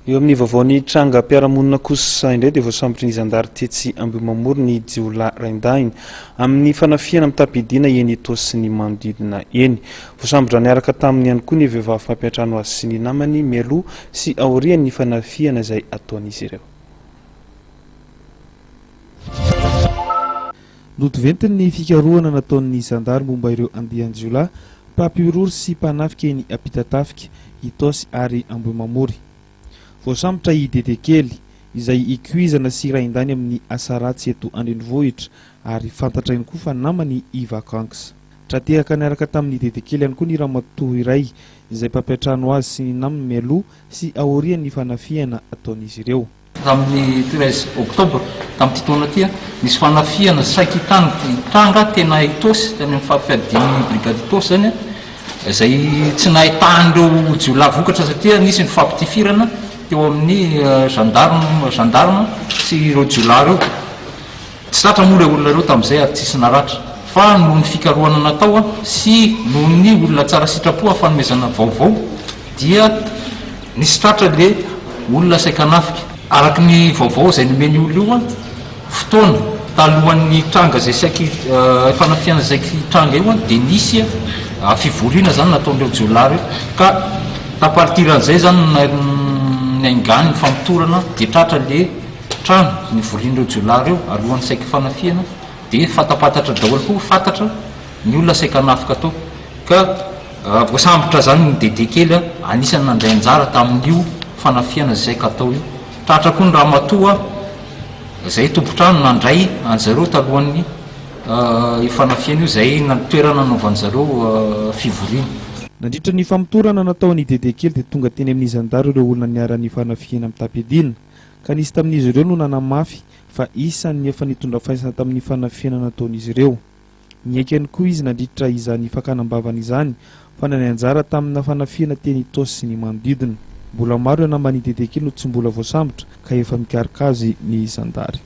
Eo amin'ny vaovao tranga mpiara-monina kosa indray dia voasambotra ny zandary tetsy Ambohimamory ny Jiola Raindainy amin'ny fanafiana amin'ny Tampidina eny Itosy sy ny manodidina eny. Voasambotra niaraka taminy ihany koa ny vehivavy fampiantrano azy sy ny namany mialoha sy aoriany ny fanafiana izay ataon'izy ireo. Notoventiny ny fikarohana nataon'ny zandary momba ireo andiany Jiola, mpampirory sy mpanafika eny Ampitatafika, Itosy ary Ambohimamory. Voasambotra i Dedekely izay ikuizana sy Raindany amin'ny asa ratsy eto Andrenivohitra ary fantatra ihany koa fa namany i Vakanks. Trateraka niaraka tamin'ny Dedekely ihany koa ny ramatoa iray izay mpampiantrano azy sy ny namany mialoha sy aorian'ny fanafiana ataon'izy ireo. Tamin'ny 13 Oktobra tamin'ity taona ity nisy fanafiana saiky tranga tena Itosy tany amin'ny fampiadin'ny brigady Itosy zany izay tsy nahitandreo Jiola vokatra satria nisy ny fampitifirana teo amin'ny gendarme sy ireo Jiola reo. Tsy tratra moa ireo olona reo tamin'izay ary tsisy naratra fa noho ny fikarohana natao sy noho ny olona tsara sitrapo fanomezana vaovao dia nisy tratra le olona saikanafika. Araky ny vaovao izay nomeny olona io fotoana talohan'ny tranga izay saiky fanafiana saiky tranga io dia nisy fivoriana zany nataon'ireo Jiola reo ka tapartiran'izay zany ny aingany ny fampitorana dia tratra le trano ny vorian'ireo Jiola reo alohan'ny saiky fanafiana dia fatapatatra daholo koa fantatra ny olona saikanafika tao ka voasambotra zany ny Dedekely anisany nandray anjara tamin'io fanafiana izay saika atao io. Tratra koa ny ramatoa izay tompotrano nandray anjareo talohan'ny fanafiana io izay toerana nanaovan'zareo fivoriana. Nandritra ny fampitorana nataon'ny Dedekely dia tonga teny amin'ny zandary ireo olona niaran'ny fanafiana amin'ny Tampidina ka nisy tamin'izy ireo no nanamafy fa isan'ny efa nitondra faisana tamin'ny fanafiana nataon'izy ireo. Niaiky ihany koa izy nandritra izany fakanambavana izany fa nanay anjara tamina fanafiana teny Itosy sy ny manodidina. Mbola maro namban'ny Dedekely no tsy mbola voasambotra ka efa mikarika azy ny zandary.